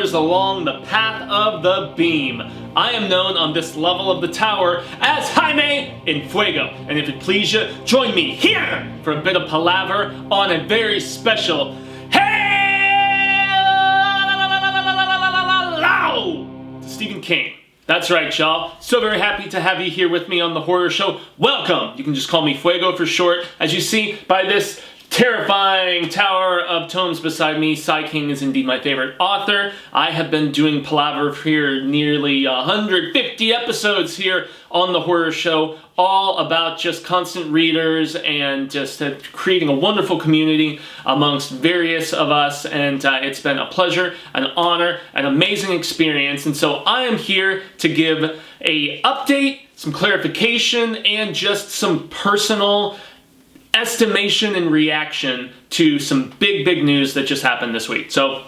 travelers along the path of the beam. I am known on this level of the tower as Jaime in Fuego, and if it please you, join me here for a bit of palaver on a very special hello to Stephen King. That's right, y'all. So very happy to have you here with me on the horror show. Welcome! You can just call me Fuego for short. As you see by this terrifying tower of tomes beside me, Cy King is indeed my favorite author. I have been doing palaver here nearly 150 episodes here on the horror show, all about just constant readers and just creating a wonderful community amongst various of us, and it's been a pleasure, an honor, an amazing experience. And so I am here to give a update, some clarification, and just some personal estimation and reaction to some big news that just happened this week. So,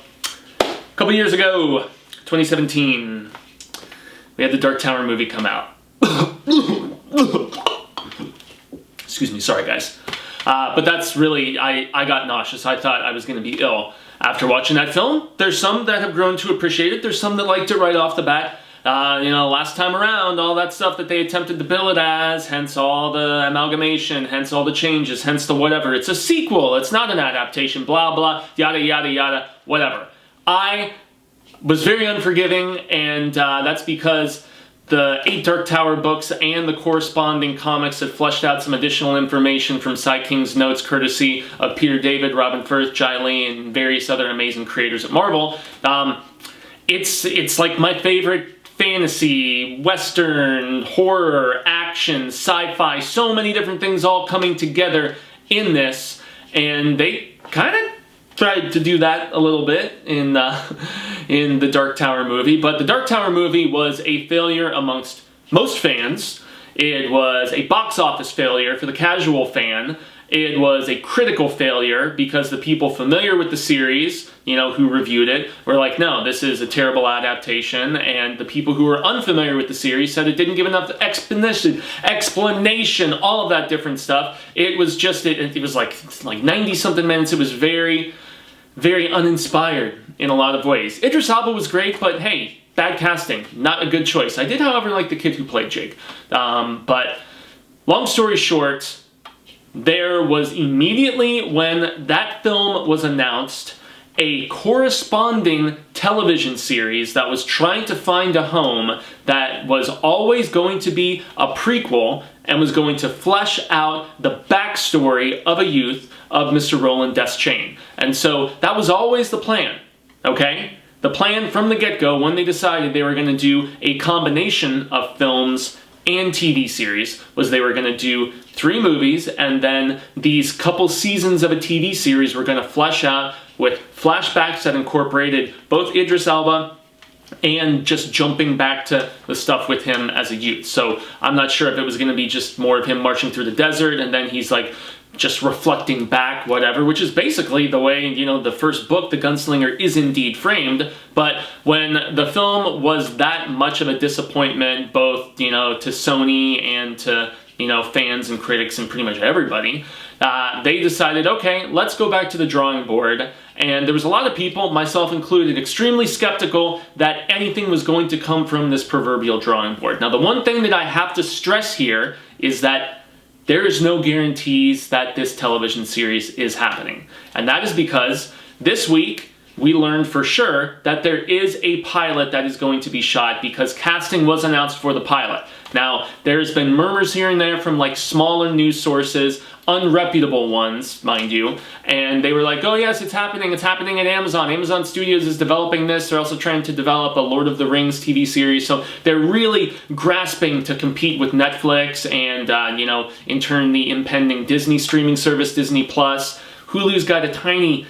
a couple years ago, 2017, we had the Dark Tower movie come out. Excuse me, sorry guys. But that's really, I got nauseous. I thought I was going to be ill after watching that film. There's some that have grown to appreciate it. There's some that liked it right off the bat. Last time around, all that stuff that they attempted to bill it as, hence all the amalgamation, hence all the changes, hence the whatever. It's a sequel, it's not an adaptation, blah blah, yada yada yada, whatever. I was very unforgiving, and that's because the 8 Dark Tower books and the corresponding comics had fleshed out some additional information from Cy King's notes, courtesy of Peter David, Robin Firth, Jai Lee, and various other amazing creators at Marvel. It's like my favorite fantasy, western, horror, action, sci-fi, so many different things all coming together in this, and they kind of tried to do that a little bit in the Dark Tower movie, but the Dark Tower movie was a failure amongst most fans. It was a box office failure for the casual fan. It was a critical failure because the people familiar with the series, who reviewed it, were like, no, this is a terrible adaptation, and the people who were unfamiliar with the series said it didn't give enough explanation, all of that different stuff. It was just, it was like 90-something minutes. It was very, very uninspired in a lot of ways. Idris Elba was great, but hey, bad casting, not a good choice. I did, however, like the kid who played Jake. But long story short, there was immediately when that film was announced a corresponding television series that was trying to find a home that was always going to be a prequel and was going to flesh out the backstory of a youth of Mr. Roland Deschain. And so that was always the plan, okay? The plan from the get-go when they decided they were going to do a combination of films and TV series was they were going to do 3 movies, and then these couple seasons of a TV series were going to flesh out with flashbacks that incorporated both Idris Elba and just jumping back to the stuff with him as a youth. So I'm not sure if it was going to be just more of him marching through the desert and then he's like just reflecting back, whatever, which is basically the way, the first book, The Gunslinger, is indeed framed. But when the film was that much of a disappointment, both, to Sony and to, fans and critics and pretty much everybody, they decided, okay, let's go back to the drawing board. And there was a lot of people, myself included, extremely skeptical that anything was going to come from this proverbial drawing board. Now, the one thing that I have to stress here is that there is no guarantees that this television series is happening. And that is because this week we learned for sure that there is a pilot that is going to be shot because casting was announced for the pilot. Now, there's been murmurs here and there from smaller news sources, unreputable ones, mind you, and they were like, oh yes, it's happening at Amazon. Amazon Studios is developing this. They're also trying to develop a Lord of the Rings TV series, so they're really grasping to compete with Netflix and, in turn, the impending Disney streaming service, Disney+. Hulu's got a tiny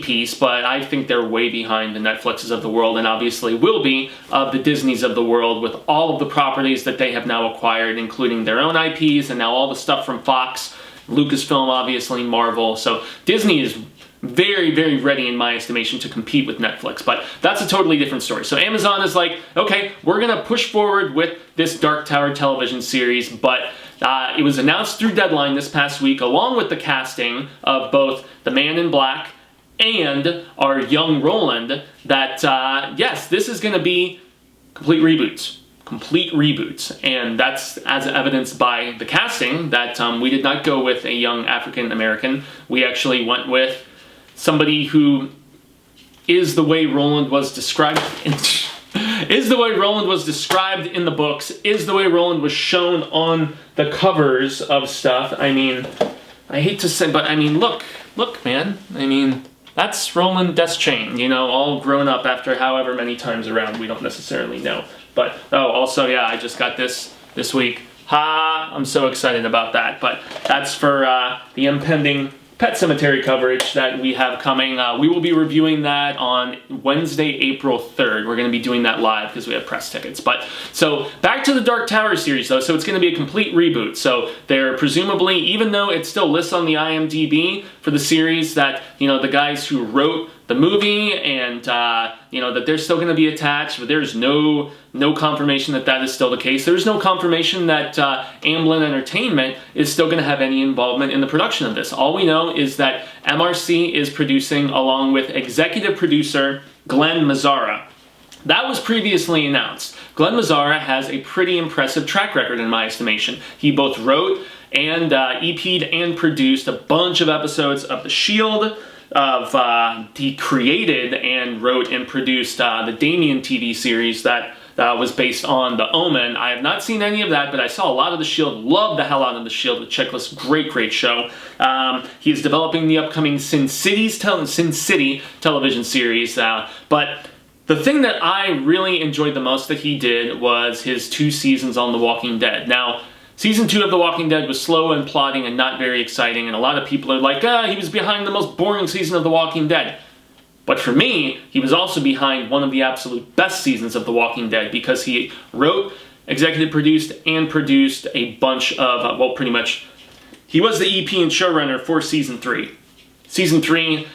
piece, but I think they're way behind the Netflixes of the world, and obviously will be of the Disneys of the world with all of the properties that they have now acquired, including their own IPs and now all the stuff from Fox, Lucasfilm, obviously, Marvel. So Disney is very, very ready, in my estimation, to compete with Netflix, but that's a totally different story. So Amazon is like, okay, we're gonna push forward with this Dark Tower television series, but it was announced through Deadline this past week, along with the casting of both the Man in Black and our young Roland that, yes, this is going to be complete reboots, and that's as evidenced by the casting that we did not go with a young African American. We actually went with somebody who is the way Roland was described in, is the way Roland was described in the books, is the way Roland was shown on the covers of stuff. I mean, I hate to say, but I mean, look, man. I mean, that's Roland Deschain, you know, all grown up after however many times around, we don't necessarily know. But, oh, also, yeah, I just got this week. I'm so excited about that. But that's for the impending Pet Cemetery coverage that we have coming. We will be reviewing that on Wednesday, April 3rd. We're going to be doing that live because we have press tickets. But so back to the Dark Tower series though. So it's going to be a complete reboot. So they're presumably, even though it still lists on the IMDb for the series that, you know, the guys who wrote the movie and, you know, that they're still going to be attached, but there's no confirmation that that is still the case. There's no confirmation that Amblin Entertainment is still going to have any involvement in the production of this. All we know is that MRC is producing along with executive producer Glenn Mazzara. That was previously announced. Glenn Mazzara has a pretty impressive track record in my estimation. He both wrote and EP'd and produced a bunch of episodes of The Shield, he created and wrote and produced the Damien TV series that was based on The Omen. I have not seen any of that, but I saw a lot of The Shield, loved the hell out of The Shield with Checklist, great show. He is developing the upcoming Sin City television series, but the thing that I really enjoyed the most that he did was his 2 seasons on The Walking Dead. Now, Season 2 of The Walking Dead was slow and plotting and not very exciting, and a lot of people are like, he was behind the most boring season of The Walking Dead. But for me, he was also behind one of the absolute best seasons of The Walking Dead because he wrote, executive produced, and produced a bunch of, well, pretty much, he was the EP and showrunner for Season 3. Season 3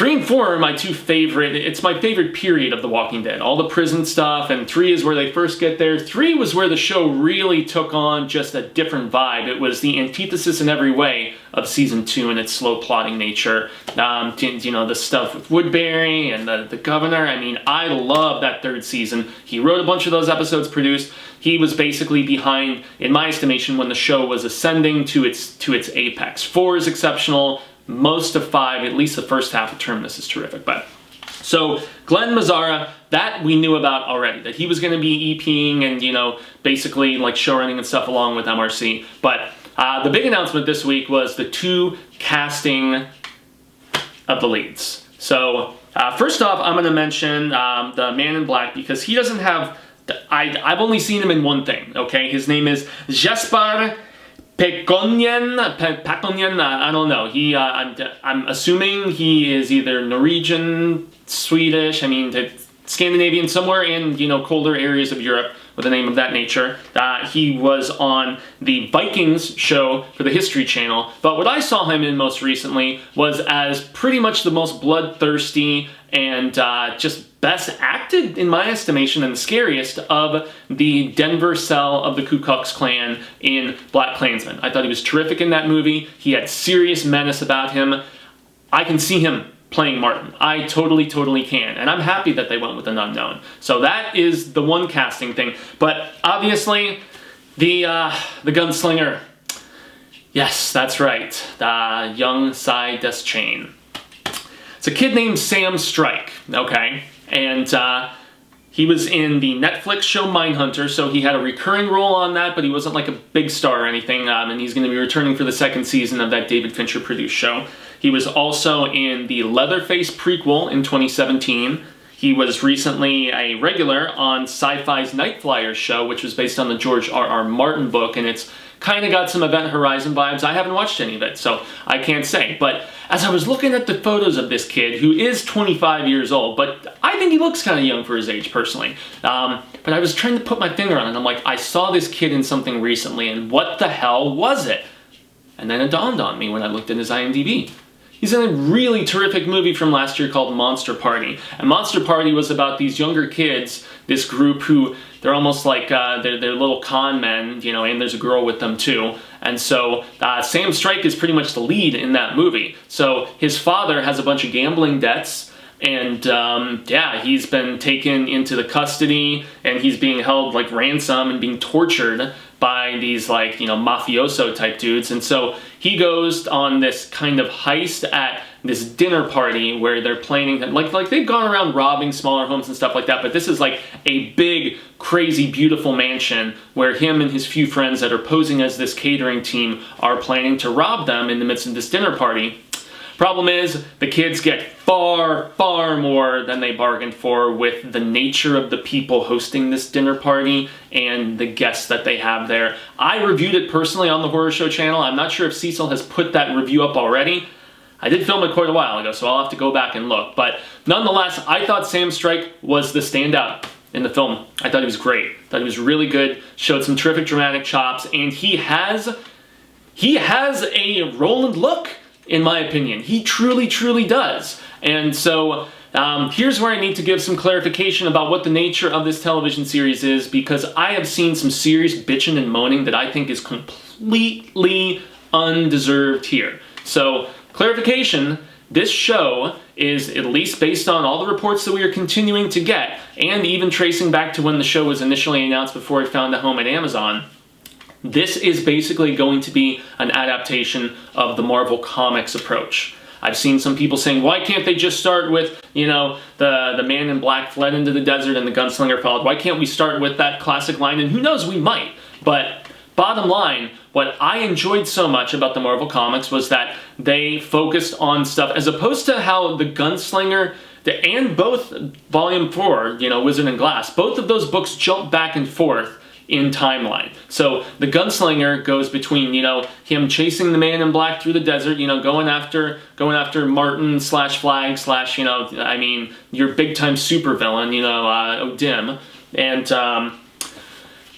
and 4 are my 2 favorite, it's my favorite period of The Walking Dead. All the prison stuff, and 3 is where they first get there. 3 was where the show really took on just a different vibe. It was the antithesis in every way of Season 2 and its slow plotting nature. You know, the stuff with Woodbury and the governor. I mean, I love that 3rd season. He wrote a bunch of those episodes, produced. He was basically behind, in my estimation, when the show was ascending to its apex. 4 is exceptional. Most of 5, at least the first half of Terminus, is terrific. But so Glenn Mazzara, that we knew about already, that he was going to be EPing and, you know, basically like showrunning and stuff along with MRC. But the big announcement this week was the 2 casting of the leads. So first off, I'm going to mention the Man in Black because he doesn't have. I've only seen him in one thing. Okay, his name is Jesper Pekonien, I don't know. I'm assuming he is either Norwegian, Swedish, I mean, Scandinavian, somewhere in, you know, colder areas of Europe with a name of that nature. He was on the Vikings show for the History Channel, but what I saw him in most recently was as pretty much the most bloodthirsty and just best acted, in my estimation, and the scariest of the Denver cell of the Ku Klux Klan in Black Klansman. I thought he was terrific in that movie. He had serious menace about him. I can see him playing Martin. I totally can. And I'm happy that they went with an unknown. So that is the one casting thing. But obviously, the gunslinger. Yes, that's right. Young Cy Deschain. It's a kid named Sam Strike, okay? And he was in the Netflix show Mindhunter, so he had a recurring role on that, but he wasn't like a big star or anything, and he's going to be returning for the 2nd season of that David Fincher-produced show. He was also in the Leatherface prequel in 2017. He was recently a regular on Sci-Fi's Night Flyers show, which was based on the George R.R. Martin book, and it's kind of got some Event Horizon vibes. I haven't watched any of it, so I can't say. But as I was looking at the photos of this kid, who is 25 years old, but I think he looks kind of young for his age, personally. But I was trying to put my finger on it, and I'm like, I saw this kid in something recently, and what the hell was it? And then it dawned on me when I looked at his IMDb. He's in a really terrific movie from last year called Monster Party. And Monster Party was about these younger kids, this group who, they're almost like, they're little con men, you know, and there's a girl with them too. And so Sam Strike is pretty much the lead in that movie. So his father has a bunch of gambling debts, and yeah, he's been taken into the custody, and he's being held like ransom and being tortured by these, like, you know, mafioso type dudes. And so he goes on this kind of heist at this dinner party where they're planning, like they've gone around robbing smaller homes and stuff like that, but this is like a big, crazy, beautiful mansion where him and his few friends that are posing as this catering team are planning to rob them in the midst of this dinner party. Problem is, the kids get far, far more than they bargained for with the nature of the people hosting this dinner party and the guests that they have there. I reviewed it personally on the Horror Show channel. I'm not sure if Cecil has put that review up already. I did film it quite a while ago, so I'll have to go back and look. But nonetheless, I thought Sam Strike was the standout in the film. I thought he was great. I thought he was really good, showed some terrific dramatic chops, and he has a Roland look, in my opinion. He truly, truly does. And so here's where I need to give some clarification about what the nature of this television series is, because I have seen some serious bitching and moaning that I think is completely undeserved here. So, clarification, this show is, at least based on all the reports that we are continuing to get, and even tracing back to when the show was initially announced before it found a home at Amazon, this is basically going to be an adaptation of the Marvel Comics approach. I've seen some people saying, why can't they just start with, you know, the man in black fled into the desert and the gunslinger followed? Why can't we start with that classic line? And who knows, we might. But bottom line, what I enjoyed so much about the Marvel Comics was that they focused on stuff, as opposed to how the gunslinger, and both Volume 4, you know, Wizard and Glass, both of those books jump back and forth in timeline. So the gunslinger goes between, you know, him chasing the man in black through the desert, you know, going after Martin / Flag / you know, I mean, your big time supervillain, you know, O'Dim,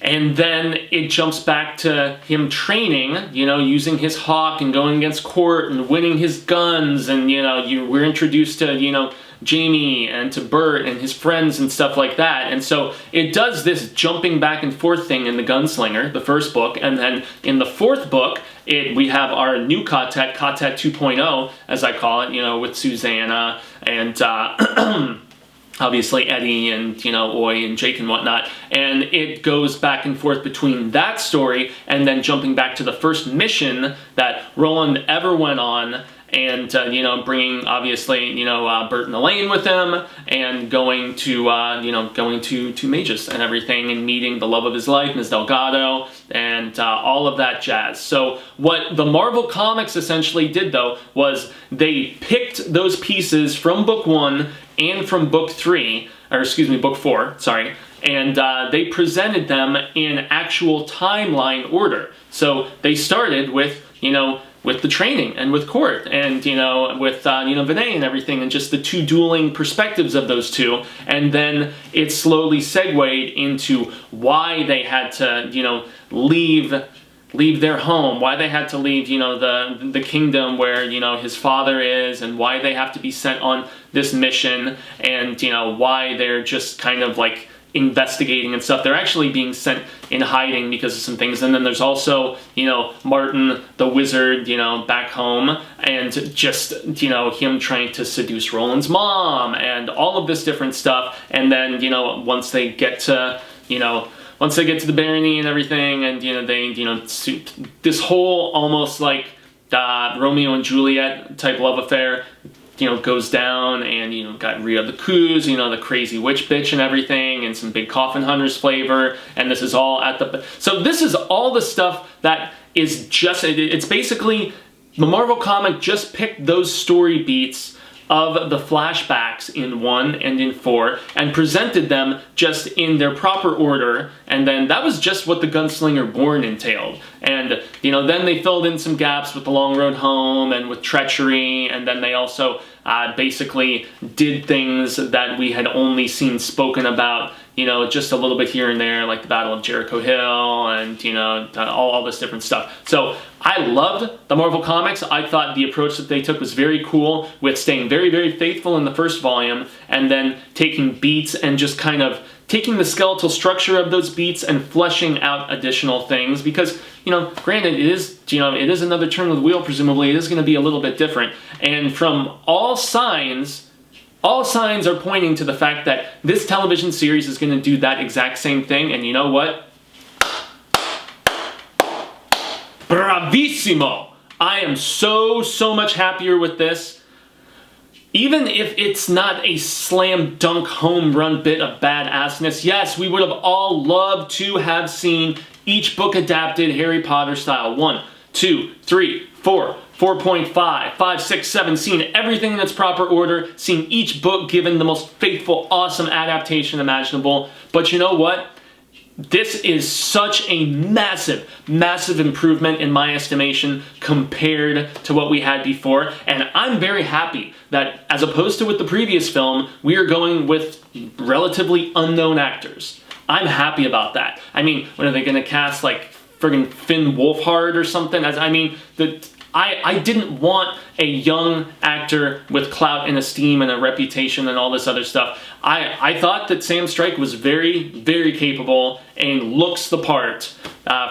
and then it jumps back to him training, you know, using his hawk and going against Court and winning his guns, and, you know, we're introduced to, you know, Jamie and to Bert and his friends and stuff like that. And so it does this jumping back and forth thing in the Gunslinger, the first book, and then in the fourth book, we have our new Quartet 2.0, as I call it, you know, with Susanna and obviously Eddie and, you know, Oi and Jake and whatnot, and it goes back and forth between that story and then jumping back to the first mission that Roland ever went on, and, you know, bringing, obviously, you know, Bert and Elaine with him, and going to, you know, going to Magus and everything, and meeting the love of his life, Ms. Delgado, and all of that jazz. So what the Marvel Comics essentially did, though, was they picked those pieces from book 1 and from book 3, or excuse me, book 4, sorry, and they presented them in actual timeline order. So they started with, you know, with the training and with Court and, you know, with, you know, Vinay and everything, and just the two dueling perspectives of those two. And then it slowly segued into why they had to, you know, leave their home, why they had to leave, you know, the kingdom where, you know, his father is, and why they have to be sent on this mission, and, you know, why they're just kind of like investigating and stuff. They're actually being sent in hiding because of some things. And then there's also, you know, Martin the Wizard, you know, back home, and just, you know, him trying to seduce Roland's mom and all of this different stuff. And then, you know, once they get to, you know, once they get to the barony and everything, and, you know, they, you know, this whole almost like Romeo and Juliet type love affair, you know, goes down, and, you know, got Rhea the Coos, you know, the crazy witch bitch and everything, and some big Coffin Hunters flavor, and this is all at the... So this is all the stuff that is just... It's basically... The Marvel comic just picked those story beats of the flashbacks in 1 and in 4 and presented them just in their proper order, and then that was just what the Gunslinger Born entailed. And, you know, then they filled in some gaps with the Long Road Home and with Treachery, and then they also basically did things that we had only seen spoken about, you know, just a little bit here and there, like the Battle of Jericho Hill and, you know, all this different stuff. So I loved the Marvel Comics. I thought the approach that they took was very cool, with staying very, very faithful in the first volume and then taking beats and just kind of taking the skeletal structure of those beats and fleshing out additional things, because, you know, granted, it is, you know, it is another turn of the wheel, presumably. It is going to be a little bit different. And from all signs are pointing to the fact that this television series is going to do that exact same thing. And you know what? Bravissimo! I am so much happier with this. Even if it's not a slam dunk home run bit of badassness, yes, we would have all loved to have seen each book adapted Harry Potter style. 1, 2, 3, 4, 4.5, 5, 6, 7, seen everything in its proper order, seen each book given the most faithful, awesome adaptation imaginable. But you know what? This is such a massive, massive improvement in my estimation compared to what we had before. And I'm very happy that, as opposed to with the previous film, we are going with relatively unknown actors. I'm happy about that. I mean, when are they going to cast, like, friggin' Finn Wolfhard or something? I mean, I didn't want a young actor with clout and esteem and a reputation and all this other stuff. I thought that Sam Strike was very, very capable and looks the part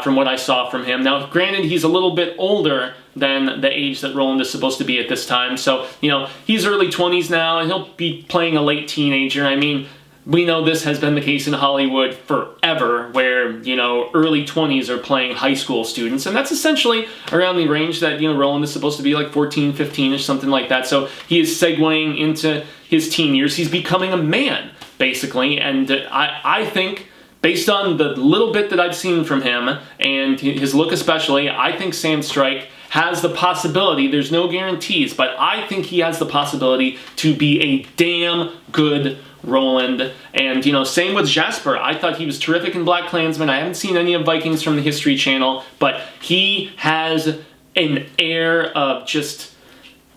from what I saw from him. Now, granted, he's a little bit older than the age that Roland is supposed to be at this time. So, you know, he's early 20s now, and he'll be playing a late teenager. I mean, we know this has been the case in Hollywood forever, where, you know, early 20s are playing high school students, and that's essentially around the range that, you know, Roland is supposed to be, like 14, 15-ish, something like that. So he is segueing into his teen years. He's becoming a man, basically, and I think, based on the little bit that I've seen from him, and his look especially, I think Sam Strike has the possibility, there's no guarantees, but I think he has the possibility to be a damn good Roland. And, you know, same with Jasper. I thought he was terrific in BlacKkKlansman. I haven't seen any of Vikings from the History Channel, but he has an air of just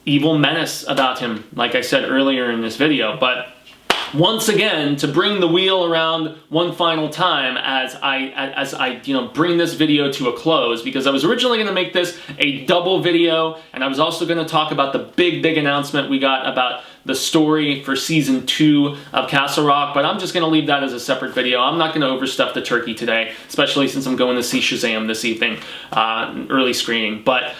evil menace about him, like I said earlier in this video. But once again, to bring the wheel around one final time as I you know, bring this video to a close, because I was originally going to make this a double video, and I was also going to talk about the big announcement we got about the story for Season 2 of Castle Rock, but I'm just going to leave that as a separate video. I'm not going to overstuff the turkey today, especially since I'm going to see Shazam this evening, early screening. But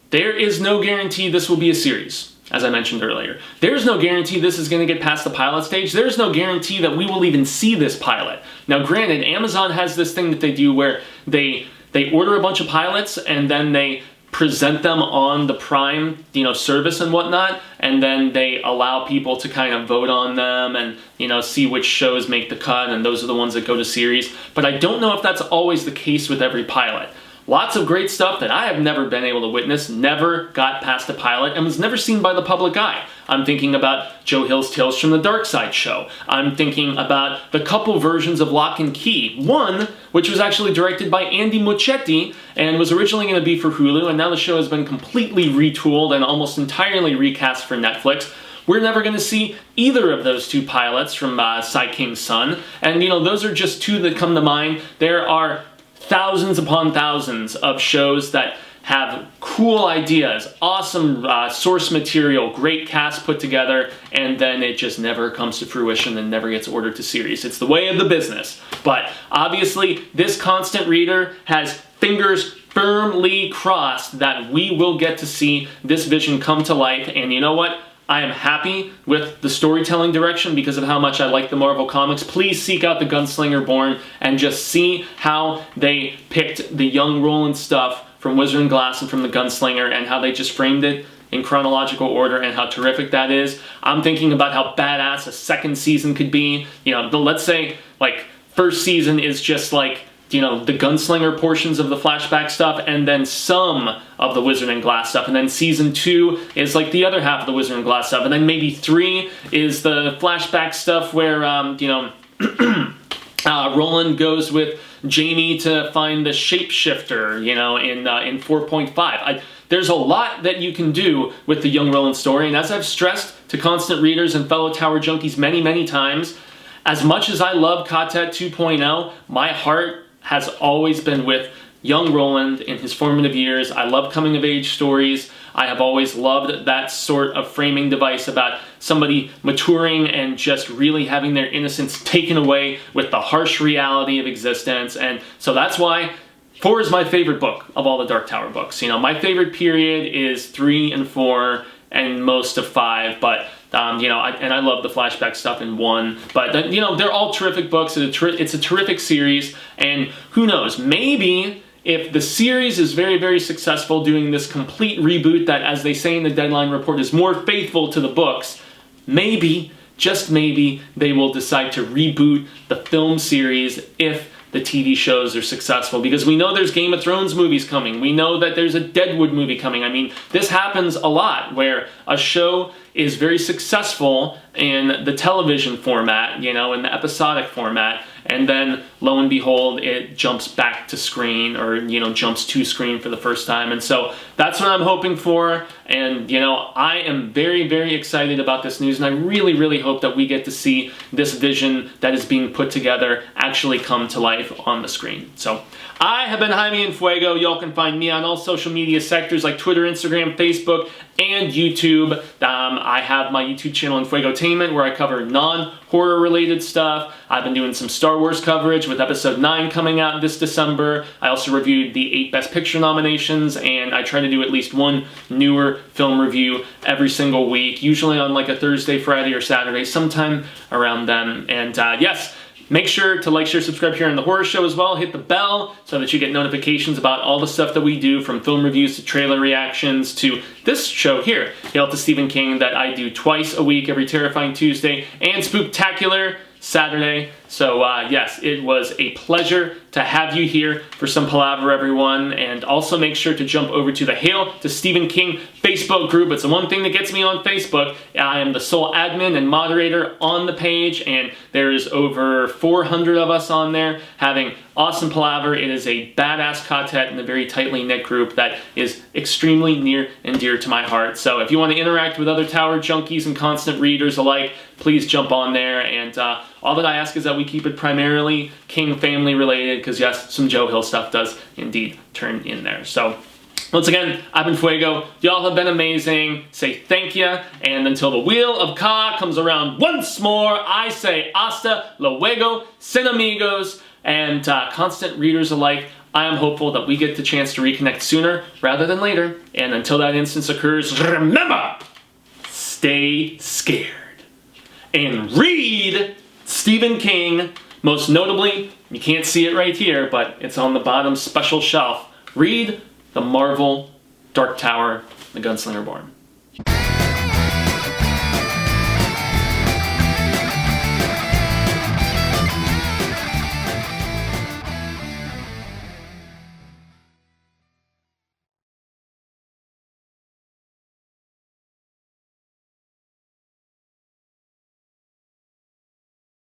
there is no guarantee this will be a series. As I mentioned earlier, there's no guarantee this is going to get past the pilot stage. There's no guarantee that we will even see this pilot. Now, granted, Amazon has this thing that they do where they order a bunch of pilots and then they present them on the Prime, you know, service and whatnot, and then they allow people to kind of vote on them and, you know, see which shows make the cut, and those are the ones that go to series. But I don't know if that's always the case with every pilot. Lots of great stuff that I have never been able to witness, never got past the pilot, and was never seen by the public eye. I'm thinking about Joe Hill's Tales from the Dark Side show. I'm thinking about the couple versions of Lock and Key. One, which was actually directed by Andy Muschietti, and was originally going to be for Hulu, and now the show has been completely retooled and almost entirely recast for Netflix. We're never going to see either of those two pilots from Cy King's Son, and, you know, those are just two that come to mind. There are thousands upon thousands of shows that have cool ideas, awesome source material, great cast put together, and then it just never comes to fruition and never gets ordered to series. It's the way of the business. But obviously, this constant reader has fingers firmly crossed that we will get to see this vision come to life, and you know what? I am happy with the storytelling direction because of how much I like the Marvel Comics. Please seek out The Gunslinger Born and just see how they picked the young Roland stuff from Wizard and Glass and from The Gunslinger, and how they just framed it in chronological order and how terrific that is. I'm thinking about how badass a second season could be. You know, let's say, like, first season is just like, you know, the Gunslinger portions of the flashback stuff, and then some of the Wizard and Glass stuff, and then Season 2 is like the other half of the Wizard and Glass stuff, and then maybe 3 is the flashback stuff where, you know, Roland goes with Jamie to find the shapeshifter, you know, in 4.5. There's a lot that you can do with the young Roland story, and as I've stressed to constant readers and fellow Tower junkies many, many times, as much as I love Katet 2.0, my heart has always been with young Roland in his formative years. I love coming of age stories. I have always loved that sort of framing device about somebody maturing and just really having their innocence taken away with the harsh reality of existence. And so that's why 4 is my favorite book of all the Dark Tower books. You know, my favorite period is 3 and 4 and most of 5, but you know, and I love the flashback stuff in 1, but you know, they're all terrific books. It's a terrific series, and who knows, maybe if the series is very, very successful doing this complete reboot that, as they say in the Deadline report, is more faithful to the books, maybe, just maybe, they will decide to reboot the film series if the TV shows are successful, because we know there's Game of Thrones movies coming. We know that there's a Deadwood movie coming. I mean, this happens a lot where a show is very successful in the television format, you know, in the episodic format, and then lo and behold, it jumps back to screen, or, you know, jumps to screen for the first time. And so that's what I'm hoping for. And, you know, I am very, very excited about this news, and I really, really hope that we get to see this vision that is being put together actually come to life on the screen. So I have been Jaime and Fuego. Y'all can find me on all social media sectors like Twitter, Instagram, Facebook, and YouTube. I have my YouTube channel, Fuegotainment, where I cover non-horror related stuff. I've been doing some Star Wars coverage with episode 9 coming out this December. I also reviewed the 8 Best Picture nominations, and I try to do at least one newer film review every single week, usually on like a Thursday, Friday, or Saturday, sometime around then. And yes, make sure to like, share, subscribe here on The Horror Show as well. Hit the bell so that you get notifications about all the stuff that we do, from film reviews to trailer reactions to this show here, Hail to Stephen King, that I do twice a week, every Terrifying Tuesday and Spooktacular Saturday. So yes, it was a pleasure to have you here for some palaver, everyone. And also make sure to jump over to the Hail to Stephen King Facebook group. It's the one thing that gets me on Facebook. I am the sole admin and moderator on the page, and there's over 400 of us on there having awesome palaver. It is a badass quartet and a very tightly knit group that is extremely near and dear to my heart. So if you want to interact with other Tower junkies and constant readers alike, please jump on there. And all that I ask is that we keep it primarily King family related, because yes, some Joe Hill stuff does indeed turn in there. So once again, I've been Fuego. Y'all have been amazing. Say thank you. And until the Wheel of Ka comes around once more, I say hasta luego, sin amigos. And constant readers alike, I am hopeful that we get the chance to reconnect sooner rather than later. And until that instance occurs, remember, stay scared. And read Stephen King. Most notably, you can't see it right here, but it's on the bottom special shelf. Read the Marvel Dark Tower, The Gunslinger Born.